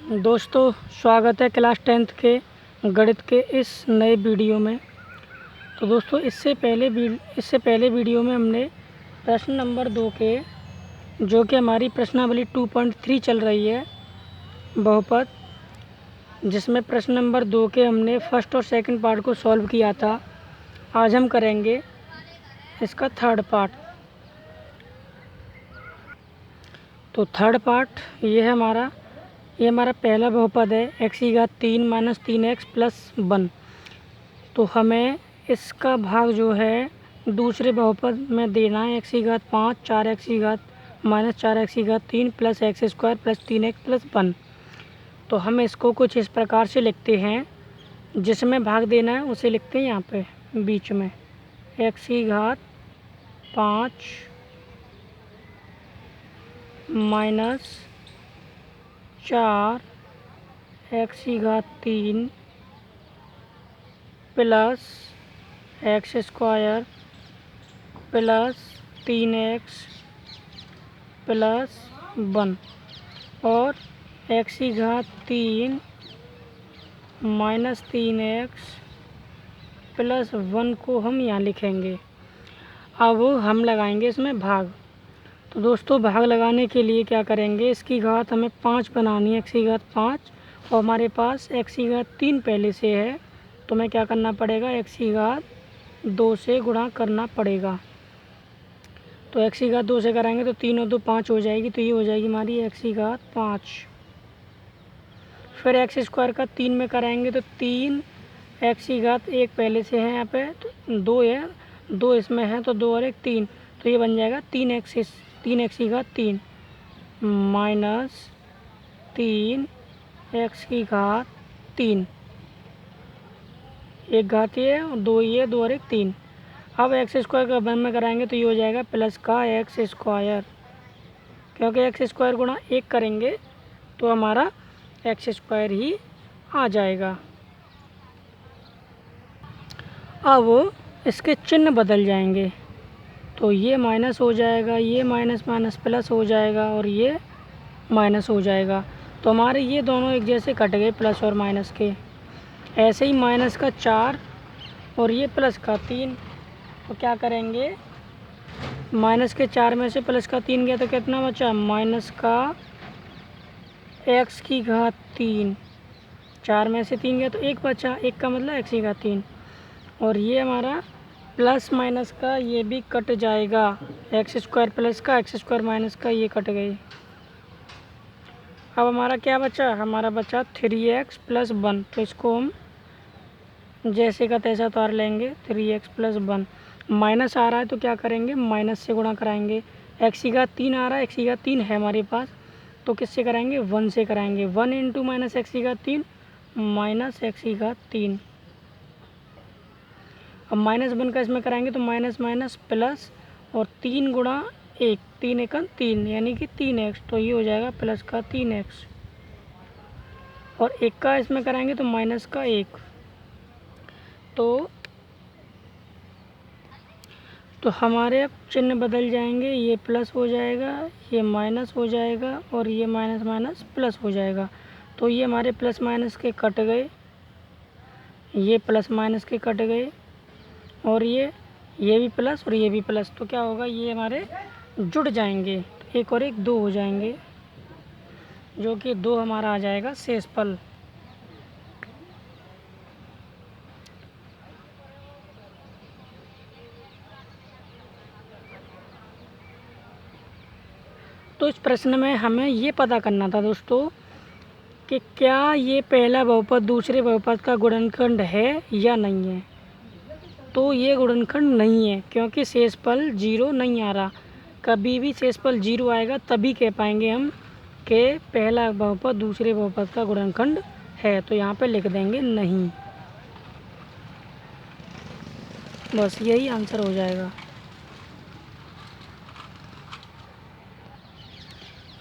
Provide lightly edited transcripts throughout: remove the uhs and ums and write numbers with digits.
दोस्तों, स्वागत है क्लास 10th के गणित के इस नए वीडियो में। तो दोस्तों, इससे पहले वीडियो में हमने प्रश्न नंबर 2 के, जो कि हमारी प्रश्नावली 2.3 चल रही है, बहुपद, जिसमें प्रश्न नंबर 2 के हमने फर्स्ट और सेकंड पार्ट को सॉल्व किया था। आज हम करेंगे इसका थर्ड पार्ट। तो थर्ड पार्ट ये हमारा पहला बहुपद है x³ - 3x + 1। तो हमें इसका भाग जो है दूसरे बहुपद में देना है x5 4x - 4x3 + x² + 3x + 1। तो हम इसको कुछ इस प्रकार से लिखते हैं, जिसमें भाग देना है उसे लिखते हैं यहाँ पे बीच में x5 - 4 x³ plus x² plus 3x plus 1 और x³ माइनस 3x प्लस 1 को हम यहाँ लिखेंगे। अब हम लगाएंगे इसमें भाग। तो दोस्तों, भाग लगाने के लिए क्या करेंगे, इसकी घात हमें 5 बनानी है, x³ 5, और हमारे पास x³ पहले से है, तो हमें क्या करना पड़ेगा, x³ 2 से गुणा करना पड़ेगा। तो x³ 2 से कराएंगे तो 3 और 2 5 हो जाएगी, तो ये हो जाएगी हमारी x³ 5। फिर x² का 3 में कराएंगे तो 3 x³ 1 पहले से है यहाँ पे, तो 2 है, 2 इसमें है, तो 2 और 1 3, तो ये बन जाएगा 3x³ 3 माइनस 3x³ 3, एक घात ये है और 2 ये, 2 और 1 3। अब x² का 1 में कराएंगे तो ये हो जाएगा प्लस का x², क्योंकि x² गुणा 1 करेंगे तो हमारा x² ही आ जाएगा। अब इसके चिन्ह बदल जाएंगे, तो ये माइनस हो जाएगा, ये माइनस माइनस प्लस हो जाएगा और ये माइनस हो जाएगा। तो हमारे ये दोनों एक जैसे कट गए, प्लस और माइनस के। ऐसे ही माइनस का 4 और ये प्लस का 3, तो क्या करेंगे, माइनस के 4 में से प्लस का 3 गया तो कितना बचा, माइनस का x³ 3, 4 में से 3 गया तो 1 बचा, 1 का मतलब x³ 3, और ये हमारा प्लस माइनस का ये भी कट जाएगा, x² प्लस का x² माइनस का ये कट गई। अब हमारा क्या बचा, हमारा बचा 3x + 1, तो इसको हम जैसे का तैसा उतार लेंगे, 3x + 1। माइनस आ रहा है तो क्या करेंगे, माइनस से गुणा कराएंगे। x³ 3 आ रहा है, x³ 3 है हमारे पास, तो किससे कराएंगे, 1 से कराएंगे। 1 × माइनस x³ 3 माइनस x³ 3। अब माइनस 1 का इसमें कराएंगे तो माइनस माइनस प्लस, और 3 गुणा 1, 3 × 3 यानी कि 3x, तो ये हो जाएगा प्लस का 3x, और 1 का इसमें कराएंगे तो माइनस का 1। तो हमारे अब चिन्ह बदल जाएंगे, ये प्लस हो जाएगा, ये माइनस हो जाएगा, और ये माइनस माइनस प्लस हो जाएगा। तो ये हमारे प्लस माइनस के कट गए, ये प्लस माइनस के कट गए, और ये भी प्लस और ये भी प्लस, तो क्या होगा, ये हमारे जुड़ जाएंगे, तो 1 और 1 2 हो जाएंगे, जो कि 2 हमारा आ जाएगा शेषफल। तो इस प्रश्न में हमें ये पता करना था दोस्तों कि क्या ये पहला बहुपद दूसरे बहुपद का गुणनखंड है या नहीं है। तो ये गुणनखंड नहीं है, क्योंकि शेषफल 0 नहीं आ रहा। कभी भी शेषफल 0 आएगा तभी कह पाएंगे हम कि पहला बहुपद दूसरे बहुपद का गुणनखंड है। तो यहाँ पे लिख देंगे नहीं, बस यही आंसर हो जाएगा।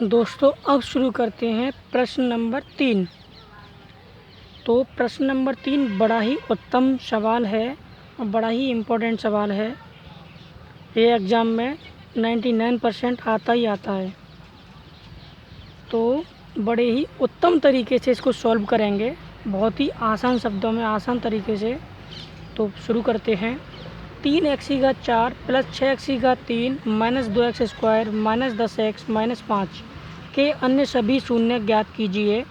दोस्तों, अब शुरू करते हैं प्रश्न नंबर 3। तो प्रश्न नंबर 3 बड़ा ही उत्तम सवाल है और बड़ा ही इम्पोर्टेंट सवाल है। ये एग्ज़ाम में 99% आता ही आता है। तो बड़े ही उत्तम तरीके से इसको सॉल्व करेंगे, बहुत ही आसान शब्दों में, आसान तरीके से। तो शुरू करते हैं। 3x⁴ plus 6x⁻³ minus 2x² minus 10x minus 5 के अन्य सभी शून्य ज्ञात कीजिए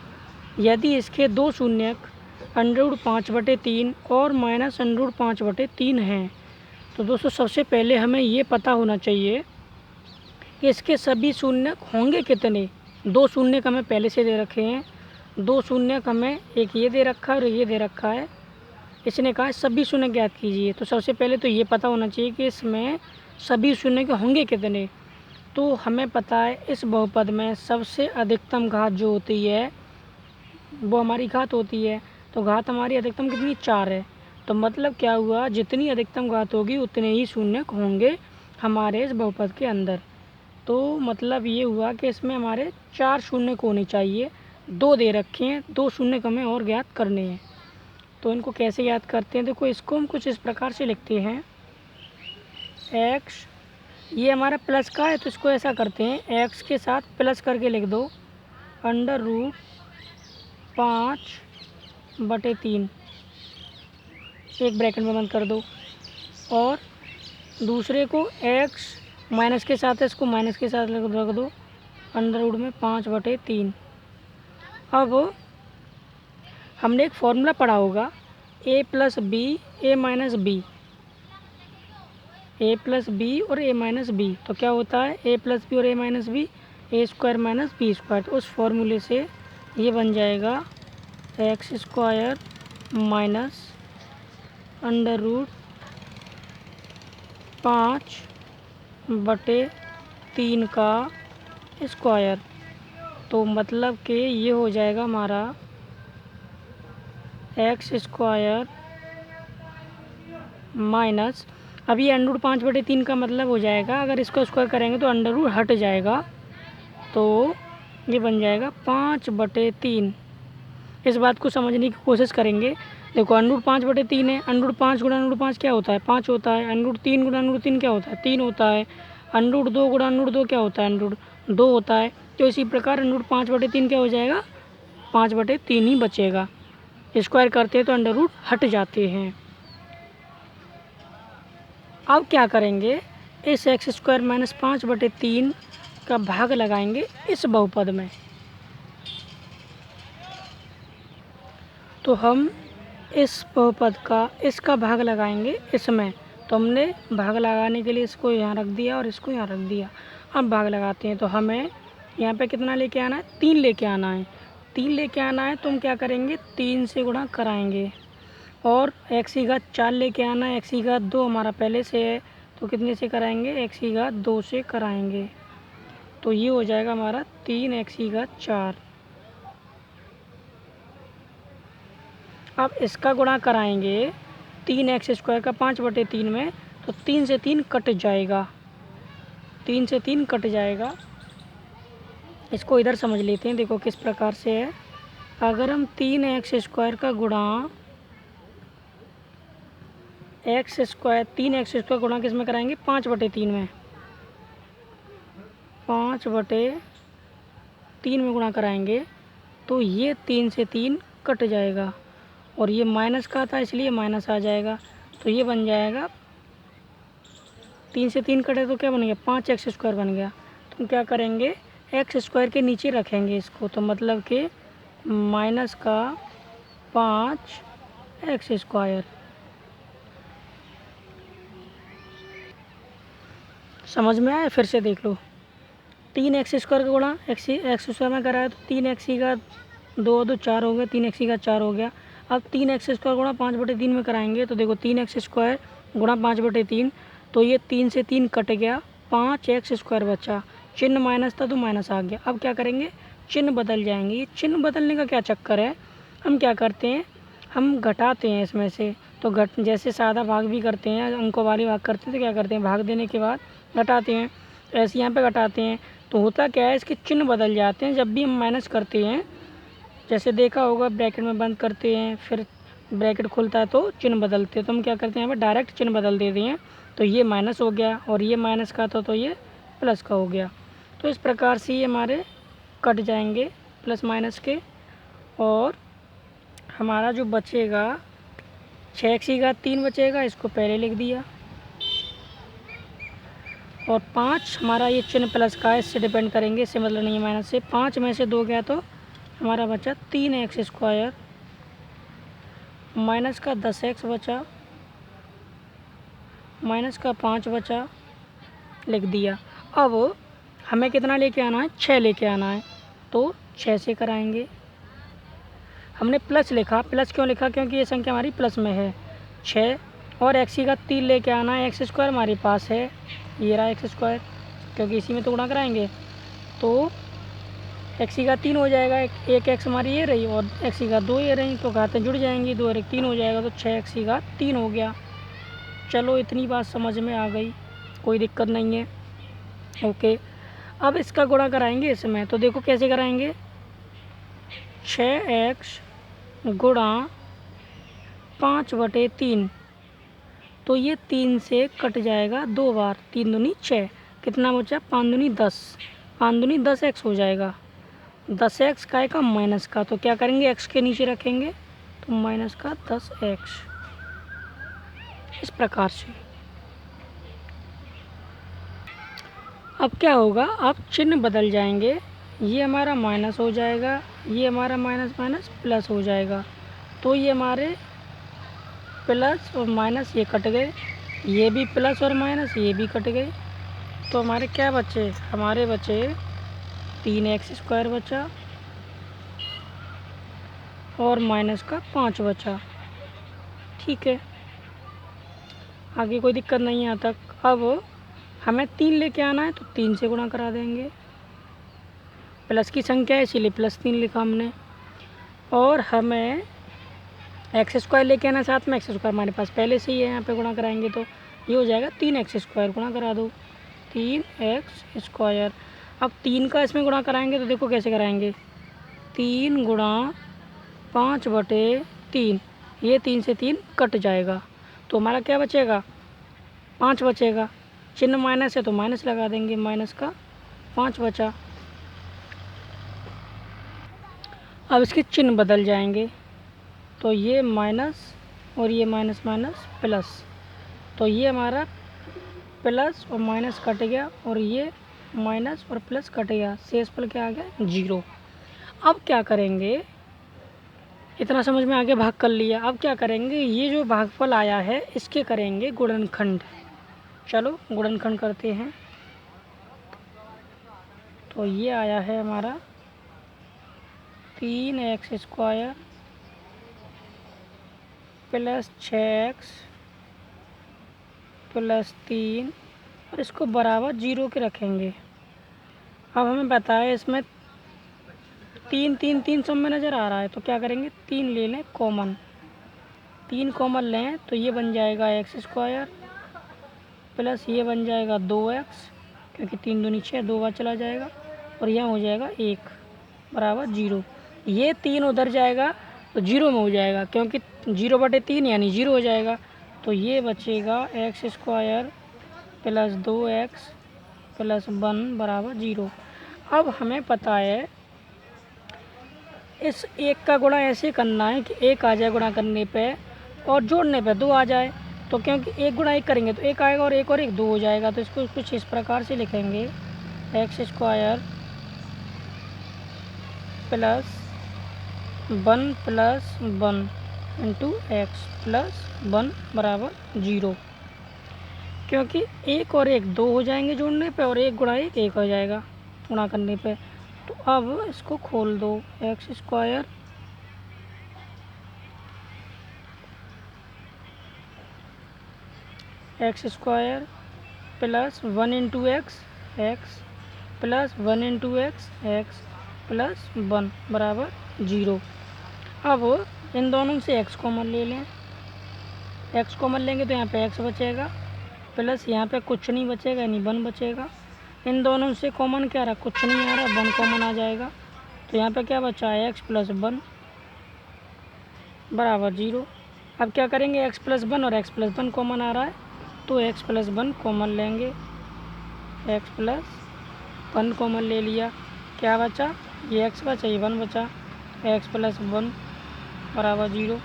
यदि इसके दो शून्यक √5/3 और माइनस √5/3 हैं। तो दोस्तों सबसे पहले हमें ये पता होना चाहिए कि इसके सभी शून्यक होंगे कितने। दो शून्यक हमें पहले से दे रखे हैं, दो शून्यक हमें एक ये दे रखा है और ये दे रखा है। इसने कहा सभी शून्य ज्ञात कीजिए, तो सबसे पहले तो ये पता होना चाहिए कि इसमें सभी शून्य के होंगे कितने। तो हमें पता है इस बहुपद में सबसे अधिकतम घात जो होती है वो हमारी घात होती है। तो घात हमारी अधिकतम कितनी, 4 है। तो मतलब क्या हुआ, जितनी अधिकतम घात होगी उतने ही शून्य होंगे हमारे इस बहुपद के अंदर। तो मतलब ये हुआ कि इसमें हमारे 4 शून्य होने चाहिए, 2 दे रखे हैं, 2 शून्य हमें और ज्ञात करने हैं। तो इनको कैसे याद करते हैं, देखो इसको हम कुछ इस प्रकार से लिखते हैं। x ये हमारा प्लस का है तो इसको ऐसा करते हैं, x के साथ प्लस करके लिख दो √5/3, एक ब्रैकेट में बंद कर दो। और दूसरे को x माइनस के साथ है, इसको माइनस के साथ रख दो √5/3। अब हमने एक फॉर्मूला पढ़ा होगा a + b a - b, a + b और a - b। तो क्या होता है a + b और a - b, a² - b²। तो उस फॉर्मूले से ये बन जाएगा x² माइनस √5/3 का स्क्वायर। तो मतलब कि ये हो जाएगा हमारा x² माइनस, अब ये √5/3 का मतलब हो जाएगा, अगर इसको स्क्वायर करेंगे तो अंडर हट जाएगा, तो ये बन जाएगा 5/3। इस बात को समझने की कोशिश करेंगे। देखो √5/3 है, √5 × √5 क्या होता है, 5 होता है। √3 × √3 क्या होता है, 3 होता है। √2 × √2 क्या होता है, √2 होता है। तो इसी प्रकार √5/3 क्या हो जाएगा, 5/3 ही बचेगा। स्क्वायर करते हैं तो अंडर हट जाते हैं। अब क्या करेंगे, इस x² माइनस 5/3 का भाग लगाएंगे इस बहुपद में। तो हम इस बहुपद का इसका भाग लगाएंगे इसमें। तो हमने भाग लगाने के लिए इसको यहाँ रख दिया और इसको यहाँ रख दिया। अब भाग लगाते हैं, तो हमें यहाँ पे कितना लेके आना है, 3 लेके आना है। 3 लेके आना है तो हम क्या करेंगे, 3 से गुणा कराएंगे। और x⁴ लेके आना है, x⁴ हमारा पहले से है तो कितने से कराएंगे, x⁴ से कराएंगे। तो ये हो जाएगा हमारा 3x⁴। अब इसका गुणा कराएंगे 3x² का 5/3 में, तो 3 से 3 कट जाएगा, 3 से 3 कट जाएगा। इसको इधर समझ लेते हैं, देखो किस प्रकार से है। अगर हम 3x² का गुणा x² गुणा किस में कराएंगे, 5/3 में, 5/3 में गुणा कराएंगे तो ये 3 से 3 कट जाएगा और ये माइनस का था इसलिए माइनस आ जाएगा। तो ये बन जाएगा, 3 से 3 कटे तो क्या बन गया, 5x² बन गया। तो हम क्या करेंगे, x² के नीचे रखेंगे इसको, तो मतलब कि माइनस का 5x²। समझ में आया, फिर से देख लो। 3x² का गुणा x² में कराया तो 3x⁴ 2 4 हो गया, 3x⁴ हो गया। अब 3x² गुणा 5/3 में कराएंगे तो देखो 3x² गुणा 5/3, तो ये 3 से 3 कट गया, 5x² बचा। चिन्ह माइनस था तो माइनस आ गया। अब क्या करेंगे, चिन्ह बदल जाएंगे। ये चिन्ह बदलने का क्या चक्कर है, हम क्या करते हैं, हम घटाते हैं इसमें से। तो जैसे सादा भाग भी करते हैं, अंकों वाली भाग करते हैं, तो क्या करते हैं, भाग देने के बाद घटाते हैं। ऐसे यहाँ पे घटाते हैं तो होता क्या है, इसके चिन्ह बदल जाते हैं जब भी हम माइनस करते हैं। जैसे देखा होगा, ब्रैकेट में बंद करते हैं, फिर ब्रैकेट खुलता है तो चिन्ह बदलते हैं। तो हम क्या करते हैं, यहाँ पर डायरेक्ट चिन्ह बदल देते हैं। तो ये माइनस हो गया और ये माइनस का था तो ये प्लस का हो गया। तो इस प्रकार से ये हमारे कट जाएंगे प्लस माइनस के, और हमारा जो बचेगा 6x की घात 3 बचेगा, इसको पहले लिख दिया, और 5 हमारा ये चिन्ह प्लस का है, इससे डिपेंड करेंगे, इससे मतलब नहीं है माइनस से। 5 में से 2 गया तो हमारा बचा 3x स्क्वायर, माइनस का 10x बचा, माइनस का 5 बचा, लिख दिया। अब हमें कितना लेके आना है, 6 लेके आना है, तो 6 से कराएंगे। हमने प्लस लिखा, प्लस क्यों लिखा, क्योंकि ये संख्या हमारी प्लस में है। 6 और एक्स की घात 3 लेके आना है, एक्स स्क्वायर हमारे पास है, ये रहा एक्स स्क्वायर, क्योंकि इसी में तो गुणा कराएंगे, तो एक्स की घात 3 हो जाएगा, एक एक्स हमारी ये रही और एक्स की घात 2 ये रही, तो घातें जुड़ जाएंगी, 2 और 1 3 हो जाएगा, तो 6x की घात 3 हो गया। चलो इतनी बात समझ में आ गई, कोई दिक्कत नहीं है। ओके, अब इसका गुणा कराएंगे इसमें, तो देखो कैसे कराएंगे। 6x गुणा 5/3, तो ये 3 से कट जाएगा 2 बार, 3 दूनी 6, कितना बचा 5 दूनी 10, 5 दूनी 10x हो जाएगा। 10x काय का माइनस का, तो क्या करेंगे x के नीचे रखेंगे, तो माइनस का 10x, इस प्रकार से। अब क्या होगा, अब चिन्ह बदल जाएंगे, ये हमारा माइनस हो जाएगा, ये हमारा माइनस माइनस प्लस हो जाएगा, तो ये हमारे प्लस और माइनस ये कट गए, ये भी प्लस और माइनस ये भी कट गए, तो हमारे क्या बचे, हमारे बचे 3x स्क्वायर बचा और माइनस का 5 बचा। ठीक है, आगे कोई दिक्कत नहीं है यहाँ तक। अब हमें 3 लेके आना है, तो 3 से गुणा करा देंगे, प्लस की संख्या है इसीलिए +3 लिखा हमने, और हमें एक्स स्क्वायर लेके आना साथ में, एक्स स्क्वायर हमारे पास पहले से ही है, यहाँ पे गुणा कराएंगे तो ये हो जाएगा 3x स्क्वायर, गुणा करा दो 3x स्क्वायर। अब 3 का इसमें गुणा कराएंगे, तो देखो कैसे कराएंगे, 3 गुणा 5/3, ये 3 से 3 कट जाएगा, तो हमारा क्या बचेगा 5 बचेगा, चिन्ह माइनस है तो माइनस लगा देंगे, माइनस का 5 बचा। अब इसके चिन्ह बदल जाएंगे, तो ये माइनस और ये माइनस माइनस प्लस, तो ये हमारा प्लस और माइनस कट गया, और ये माइनस और प्लस कट गया, शेषफल क्या आ गया 0। अब क्या करेंगे, इतना समझ में आगे भाग कर लिया, अब क्या करेंगे, ये जो भागफल आया है इसके करेंगे गुणनखंड। चलो गुणनखंड करते हैं, तो ये आया है हमारा 3x square plus 6x plus 3, और इसको बराबर 0 के रखेंगे। अब हमें पता है इसमें 3 3 3 सब में नज़र आ रहा है, तो क्या करेंगे 3 ले लें कॉमन, 3 कॉमन लें तो ये बन जाएगा x स्क्वायर प्लस ये बन जाएगा 2x, क्योंकि 3 दूनी 6, 2 बार चला जाएगा, और यहाँ हो जाएगा 1 बराबर 0। ये 3 उधर जाएगा तो 0 में हो जाएगा, क्योंकि 0/3 यानी 0 हो जाएगा, तो ये बचेगा x square plus 2x plus 1 बराबर 0। अब हमें पता है इस 1 का गुणा ऐसे करना है कि 1 आ जाए गुणा करने पे, और जोड़ने पे 2 आ जाए, तो क्योंकि 1 गुणा 1 करेंगे तो 1 आएगा, और 1 और 1 2 हो जाएगा, तो इसको कुछ इस प्रकार से लिखेंगे x square plus 1 plus 1 into x plus 1 बराबर 0, क्योंकि 1 और 1 2 हो जाएंगे जोड़ने पे, और 1 गुणा 1 1 हो जाएगा गुणा करने पे। तो अब इसको खोल दो, x square plus 1 into x plus 1 into x plus 1 बराबर 0। अब इन दोनों से x कॉमन ले लें, x कॉमन लेंगे तो यहाँ पे x बचेगा, प्लस यहाँ पे कुछ नहीं बचेगा यानी 1 बचेगा। इन दोनों से कॉमन क्या रहा, कुछ नहीं आ रहा, 1 कॉमन आ जाएगा, तो यहाँ पे क्या बचा है x प्लस 1 बराबर 0। अब क्या करेंगे, x प्लस 1 और x प्लस 1 कॉमन आ रहा है, तो x प्लस 1 कॉमन लेंगे, x प्लस 1 कॉमन ले लिया, क्या बचा ये एक्स बचा, ये 1 बचा, एक्स प्लस 1 बराबर 0।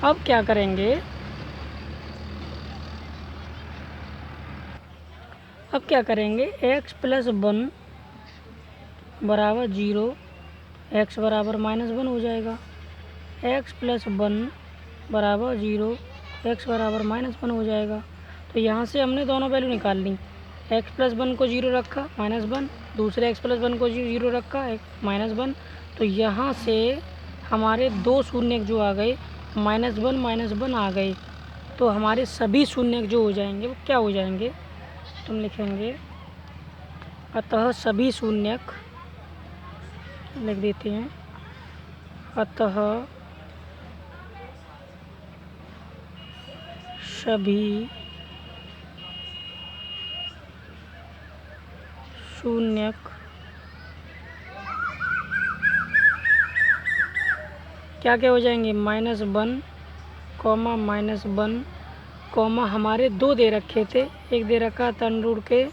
अब क्या करेंगे, एक्स प्लस 1 बराबर 0, एक्स बराबर -1 हो जाएगा। एक्स प्लस 1 बराबर 0, एक्स बराबर -1 हो जाएगा। तो यहाँ से हमने दोनों वैल्यू निकाल ली। एक्स प्लस 1 को 0 रखा -1, दूसरे एक्स प्लस 1 को 0 रखा -1। तो यहाँ से हमारे दो शून्य जो आ गए -1 आ गए। तो हमारे सभी शून्य जो हो जाएंगे वो क्या हो जाएंगे, तुम लिखेंगे अतः सभी शून्य, लिख देते हैं, अतः सभी शून्य क्या क्या हो जाएंगे, -1, -1, हमारे दो दे रखे थे, एक दे रखा था √ के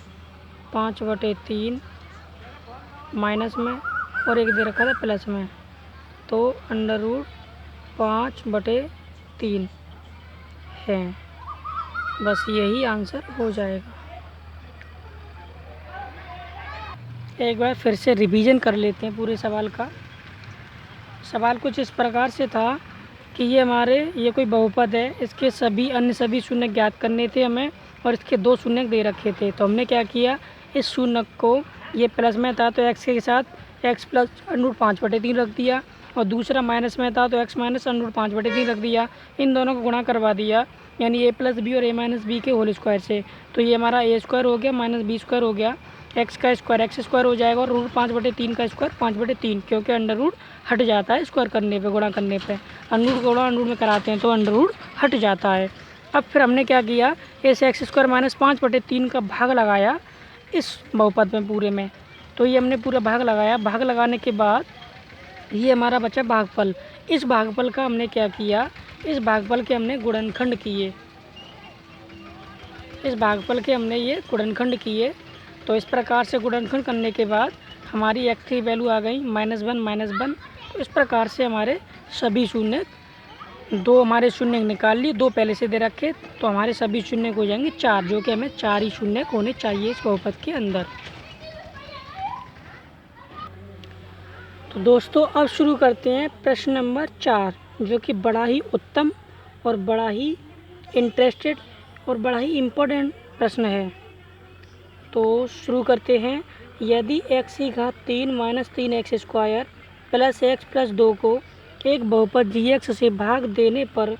5/3 माइनस में, और एक दे रखा था प्लस में, तो √5/3 है। बस यही आंसर हो जाएगा। एक बार फिर से रिवीजन कर लेते हैं पूरे सवाल का। सवाल कुछ इस प्रकार से था कि ये कोई बहुपद है, इसके अन्य सभी शून्य ज्ञात करने थे हमें, और इसके दो शून्य दे रखे थे। तो हमने क्या किया, इस शून्य को, ये प्लस में था तो एक्स के साथ x प्लस √5/3 रख दिया, और दूसरा माइनस में था तो x माइनस √5/3 रख दिया। इन दोनों को गुणा करवा दिया, यानी a प्लस बी और a माइनस बी के होल स्क्वायर से। तो ये हमारा a² हो गया -b² हो गया, x का स्क्वायर x² हो जाएगा, और √5/3 का स्क्वायर 5/3, क्योंकि अंडर हट जाता है स्क्वायर करने पे, गुणा करने पे। गुणा में कराते हैं तो अंडर हट जाता है। अब फिर हमने क्या किया, इस x² -5/3 का भाग लगाया इस बहुपद में पूरे में। तो ये हमने पूरा भाग लगाया, भाग लगाने के बाद ये हमारा बचा भागफल। इस भागफल का हमने क्या किया, इस भागफल के हमने गुणनखंड किए, ये गुणनखंड किए। तो इस प्रकार से गुणनखंड करने के बाद हमारी x की वैल्यू आ गई -1। तो इस प्रकार से हमारे सभी शून्य, दो हमारे शून्य निकाल लिए, दो पहले से दे रखे, तो हमारे सभी शून्य हो जाएंगे 4, जो कि हमें 4 ही शून्य होने चाहिए इस बहुपद के अंदर। तो दोस्तों अब शुरू करते हैं प्रश्न नंबर 4, जो कि बड़ा ही उत्तम और बड़ा ही इंटरेस्टेड और बड़ा ही इम्पोर्टेंट प्रश्न है। तो शुरू करते हैं। यदि x³ - 3x² + x + 2 को एक बहुपद gx से भाग देने पर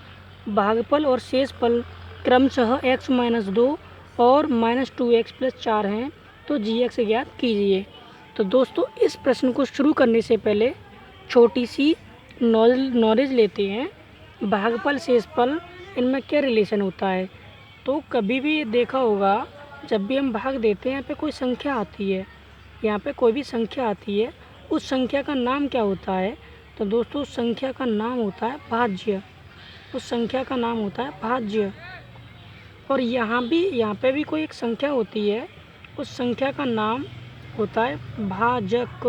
भागफल और शेषफल क्रमशः x - 2 और -2x + 4 हैं, तो gx ज्ञात कीजिए। तो दोस्तों इस प्रश्न को शुरू करने से पहले छोटी सी नॉलेज लेते हैं। भागफल शेषफल इनमें क्या रिलेशन होता है। तो कभी भी देखा होगा, जब भी हम भाग देते हैं यहाँ पे कोई संख्या आती है, यहाँ पे कोई भी संख्या आती है, उस संख्या का नाम क्या होता है। तो दोस्तों उस संख्या का नाम होता है भाज्य, उस संख्या का नाम होता है भाज्य। और यहाँ पे भी कोई एक संख्या होती है, उस संख्या का नाम होता है भाजक।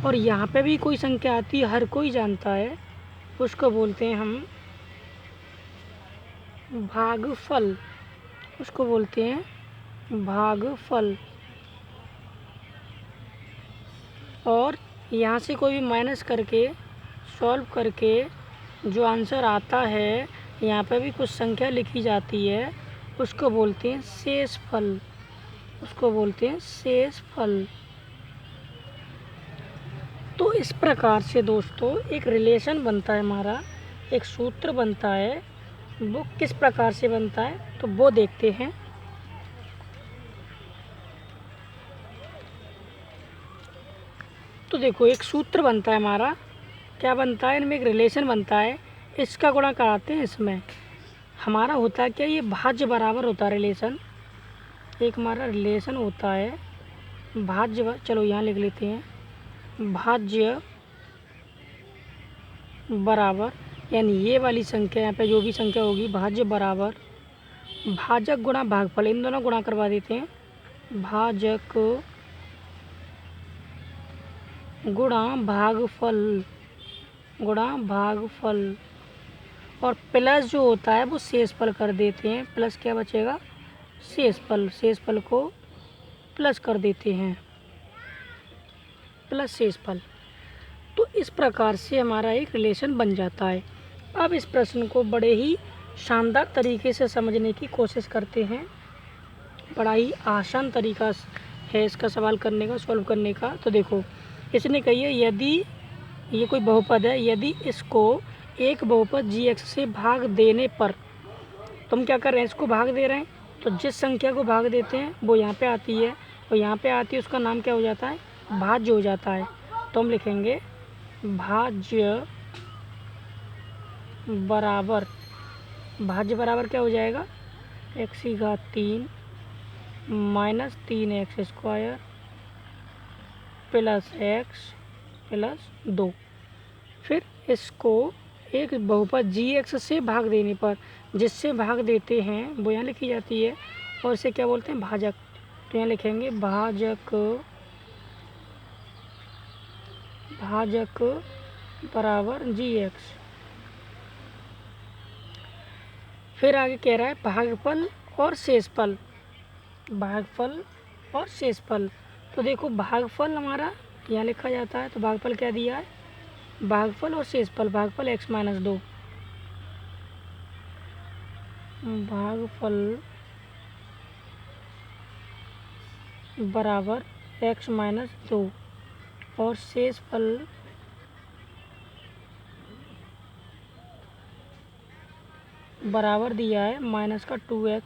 और यहाँ पे भी कोई संख्या आती है, हर कोई जानता है, उसको बोलते हैं हम भागफल, उसको बोलते हैं भागफल। और यहाँ से कोई भी माइनस करके सॉल्व करके जो आंसर आता है, यहाँ पे भी कुछ संख्या लिखी जाती है, उसको बोलते हैं शेषफल, उसको बोलते हैं शेषफल। तो इस प्रकार से दोस्तों एक रिलेशन बनता है हमारा, एक सूत्र बनता है। वो किस प्रकार से बनता है तो वो देखते हैं। तो देखो एक सूत्र बनता है हमारा, क्या बनता है, इनमें एक रिलेशन बनता है, इसका गुणा कराते हैं इसमें। हमारा होता है क्या, ये भाज्य बराबर होता है रिलेशन, एक हमारा रिलेशन होता है भाज्य, चलो यहाँ लिख लेते हैं, भाज्य बराबर, यानी ये वाली संख्या, यहाँ पे जो भी संख्या होगी, भाज्य बराबर भाजक गुणा भागफल, इन दोनों गुणा करवा देते हैं। भाजक गुणा भागफल, गुणा भागफल, और प्लस जो होता है वो शेषफल कर देते हैं। प्लस क्या बचेगा, शेषफल, शेषफल को प्लस कर देते हैं, प्लस शेषफल। तो इस प्रकार से हमारा एक रिलेशन बन जाता है। अब इस प्रश्न को बड़े ही शानदार तरीके से समझने की कोशिश करते हैं। बड़ा ही आसान तरीका है इसका सवाल करने का, सॉल्व करने का। तो देखो, इसने कही है यदि ये कोई बहुपद है, यदि इसको एक बहुपद g x से भाग देने पर, तो हम क्या कर रहे हैं, इसको भाग दे रहे हैं, तो जिस संख्या को भाग देते हैं वो यहाँ पे आती है, और यहाँ पे आती है उसका नाम क्या हो जाता है, भाज्य हो जाता है। तो हम लिखेंगे भाज्य बराबर, भाज्य बराबर क्या हो जाएगा, x की घात 3 minus 3x square plus x plus 2। फिर इसको एक बहुपद g(x) से भाग देने पर, जिससे भाग देते हैं वो यहाँ लिखी जाती है, और इसे क्या बोलते हैं, भाजक। तो यहाँ लिखेंगे भाजक, भाजक बराबर g(x). फिर आगे कह रहा है भागफल और शेषफल, भागफल और शेषफल। तो देखो भागफल हमारा यहाँ लिखा जाता है, तो भागफल क्या दिया है, भागफल और शेषफल, भागफल x माइनस 2, भागफल बराबर x माइनस 2, और शेषफल बराबर दिया है माइनस का 2x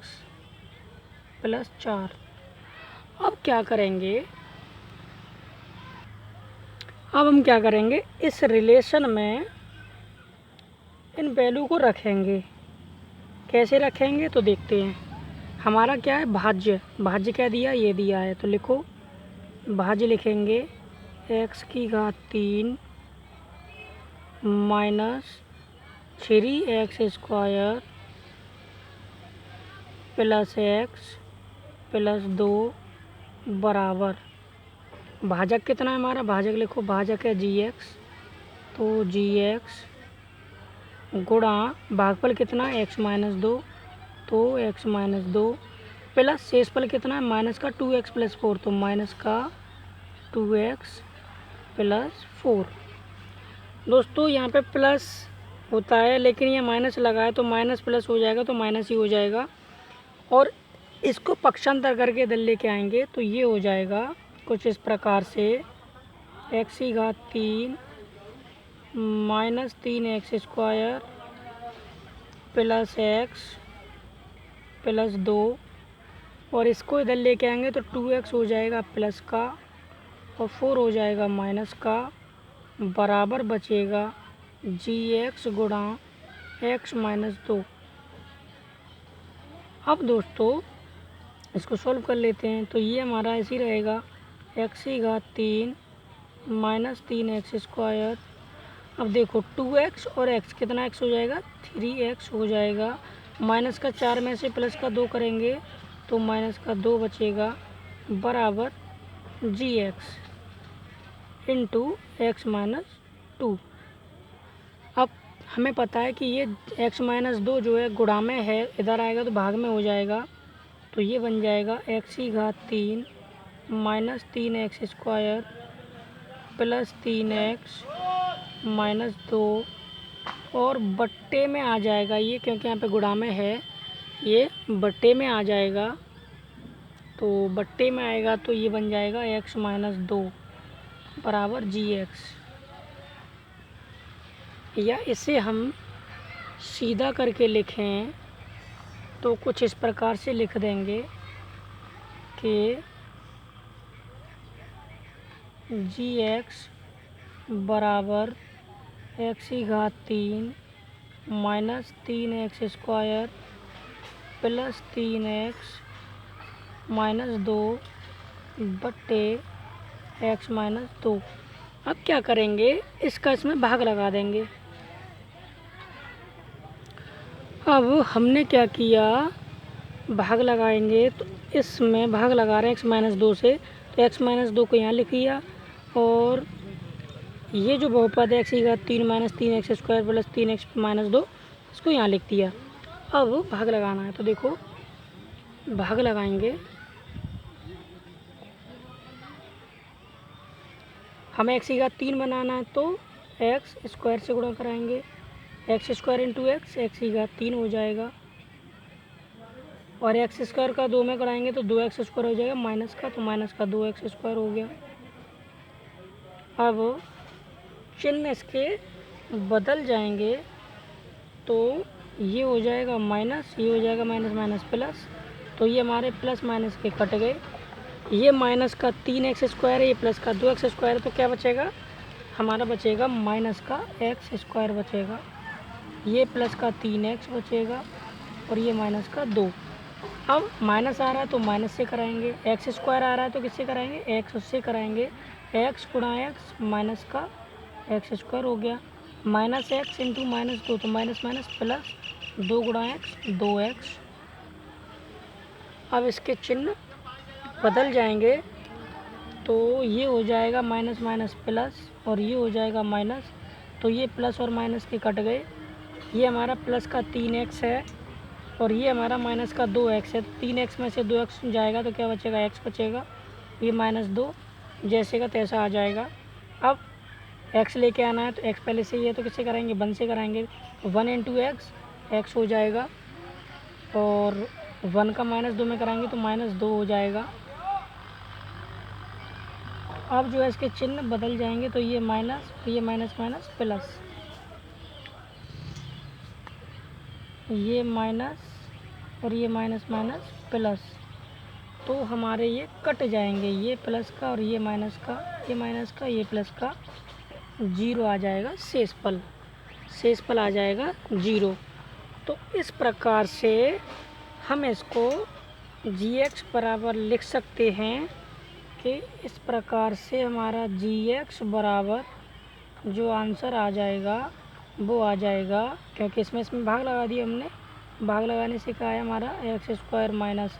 प्लस 4। अब क्या करेंगे, अब हम क्या करेंगे, इस रिलेशन में इन वैल्यू को रखेंगे। कैसे रखेंगे तो देखते हैं। हमारा क्या है, भाज्य, भाज्य क्या दिया, ये दिया है, तो लिखो भाज्य लिखेंगे x की घात 3 minus 3x square plus x plus 2 बराबर, भाजक कितना है हमारा, भाजक लिखो, भाजक है g(x), तो g(x) गुणा भागफल कितना है x माइनस 2, तो x माइनस 2 प्लस शेषफल कितना है माइनस का 2x प्लस 4, तो माइनस का 2x प्लस 4। दोस्तों यहाँ पे प्लस होता है, लेकिन ये माइनस लगा है, तो माइनस प्लस हो जाएगा, तो माइनस ही हो जाएगा। और इसको पक्षांतर करके इधर लेके आएंगे, तो ये हो जाएगा कुछ इस प्रकार से, x की घात 3 minus 3x square plus x plus 2, और इसको इधर लेके आएंगे तो 2x हो जाएगा प्लस का, और 4 हो जाएगा माइनस का, बराबर बचेगा g(x) गुणा x माइनस 2। अब दोस्तों इसको सॉल्व कर लेते हैं, तो ये हमारा ऐसे ही रहेगा x की घात 3 माइनस 3x स्क्वायर। अब देखो 2x और x, कितना x हो जाएगा, 3x हो जाएगा, माइनस का 4 में से प्लस का 2 करेंगे तो माइनस का 2 बचेगा, बराबर g(x) इंटू x माइनस 2। अब हमें पता है कि ये x माइनस 2 जो है गुणा में है, इधर आएगा तो भाग में हो जाएगा, तो ये बन जाएगा x की घात 3 minus 3x square plus 3x minus 2, और बट्टे में आ जाएगा ये, क्योंकि यहाँ पे गुणा में है, ये बट्टे में आ जाएगा, तो बट्टे में आएगा तो ये बन जाएगा x माइनस 2 बराबर g(x). या इसे हम सीधा करके लिखें तो कुछ इस प्रकार से लिख देंगे कि g(x) बराबर x की घात 3 minus 3x square plus 3x minus 2 बट्टे x माइनस 2। अब क्या करेंगे, इसका इसमें भाग लगा देंगे। अब हमने क्या किया, भाग लगाएंगे तो इसमें भाग लगा रहे हैं x-2 से, तो x-2 को यहाँ लिख लिया और ये जो बहुपद है x³ - 3x² प्लस 3x-2 इसको यहाँ लिख दिया। अब भाग लगाना है, तो देखो भाग लगाएंगे, हमें x³ बनाना है तो x² से गुणा कराएंगे, x² × x हो जाएगा और x² का 2 में कराएंगे तो 2x² हो जाएगा माइनस का, तो माइनस का 2x² हो गया। अब चिन्ह इसके बदल जाएंगे तो ये हो जाएगा माइनस, ये हो जाएगा माइनस माइनस प्लस, तो ये हमारे प्लस माइनस के कट गए। ये माइनस का 3x² है, ये प्लस का 2x² है, तो क्या बचेगा हमारा, बचेगा माइनस का x² बचेगा, ये प्लस का 3x बचेगा और ये माइनस का 2। अब माइनस आ रहा है तो माइनस से कराएंगे, x² आ रहा है तो किससे कराएंगे, x उससे कराएंगे, x गुणा x माइनस का x² हो गया, माइनस x इंटू -2 तो माइनस माइनस प्लस 2 गुणा x 2x। अब इसके चिन्ह बदल जाएंगे तो ये हो जाएगा माइनस माइनस प्लस और ये हो जाएगा माइनस, तो ये प्लस और माइनस के कट गए। ये हमारा प्लस का 3x है और ये हमारा माइनस का 2x है, 3x में से 2x जाएगा तो क्या बचेगा, x बचेगा, ये -2 जैसे का तैसा आ जाएगा। अब x लेके आना है तो x पहले से ही है तो किससे कराएंगे, 1 से कराएंगे, 1 इंटू x हो जाएगा और 1 का -2 में कराएंगे तो -2 हो जाएगा। अब जो है इसके चिन्ह बदल जाएंगे तो ये माइनस, ये माइनस माइनस प्लस, ये माइनस और ये माइनस माइनस प्लस, तो हमारे ये कट जाएंगे, ये प्लस का और ये माइनस का, ये माइनस का, ये प्लस का, 0 आ जाएगा शेषफल आ जाएगा 0। तो इस प्रकार से हम इसको gx बराबर लिख सकते हैं कि इस प्रकार से हमारा gx बराबर जो आंसर आ जाएगा वो आ जाएगा, क्योंकि इसमें भाग लगा दिया हमने, भाग लगाने से क्या है हमारा x² -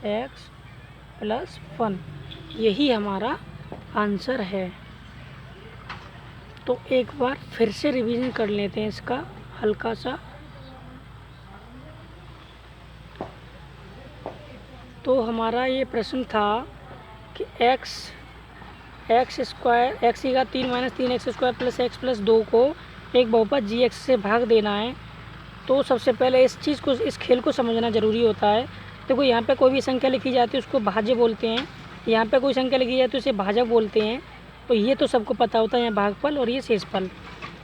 x प्लस 1, यही हमारा आंसर है। तो एक बार फिर से रिवीजन कर लेते हैं इसका हल्का सा। तो हमारा ये प्रश्न था कि x² x³ - 3x² plus x plus 2 को एक बहुपद gx से भाग देना है। तो सबसे पहले इस खेल को समझना ज़रूरी होता है। देखो यहाँ पे कोई भी संख्या लिखी जाती है उसको भाज्य बोलते हैं, यहाँ पे कोई संख्या लिखी जाती है उसे भाजक बोलते हैं, तो ये तो सबको पता होता है, यहाँ भागफल और ये शेषफल।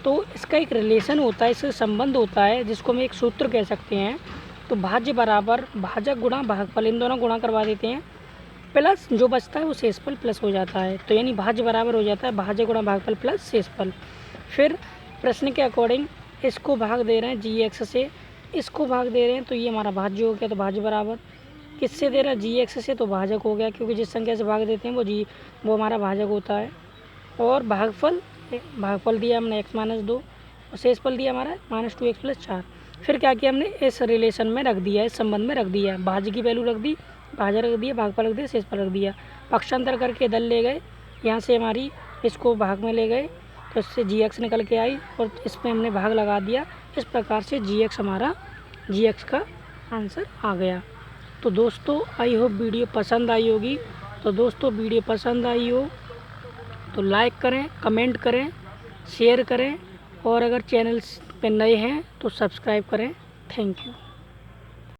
तो इसका एक रिलेशन होता है, इसका संबंध होता है जिसको हम एक सूत्र कह सकते हैं। तो भाज्य बराबर भाजक गुणा भागफल, इन दोनों गुणा करवा देते हैं, प्लस जो बचता है वो शेषफल प्लस हो जाता है। तो यानी भाज्य बराबर हो जाता है भाजक गुणा भागफल प्लस शेषफल। फिर प्रश्न के अकॉर्डिंग इसको भाग दे रहे हैं gx से, इसको भाग दे रहे हैं तो ये हमारा भाज्य हो गया, तो भाज्य बराबर किससे दे रहा है gx से, तो भाजक हो गया, क्योंकि जिस संख्या से भाग देते हैं वो हमारा भाजक होता है। और भागफल दिया हमने x - 2 और शेषफल दिया हमारा -2x प्लस 4। फिर क्या किया हमने, इस रिलेशन में रख दिया, इस संबंध में रख दिया, भाज्य की वैल्यू रख दी, भाजक रख दिया, भागफल रख दिया, शेषफल रख दिया, पक्षांतर करके दल ले गए, यहाँ से हमारी इसको भाग में ले गए तो इससे gx निकल के आई और इसमें हमने भाग लगा दिया। इस प्रकार से gx का आंसर आ गया। तो दोस्तों आई होप वीडियो पसंद आई होगी। तो दोस्तों वीडियो पसंद आई हो तो लाइक करें, कमेंट करें, शेयर करें और अगर चैनल पे नए हैं तो सब्सक्राइब करें। Thank you.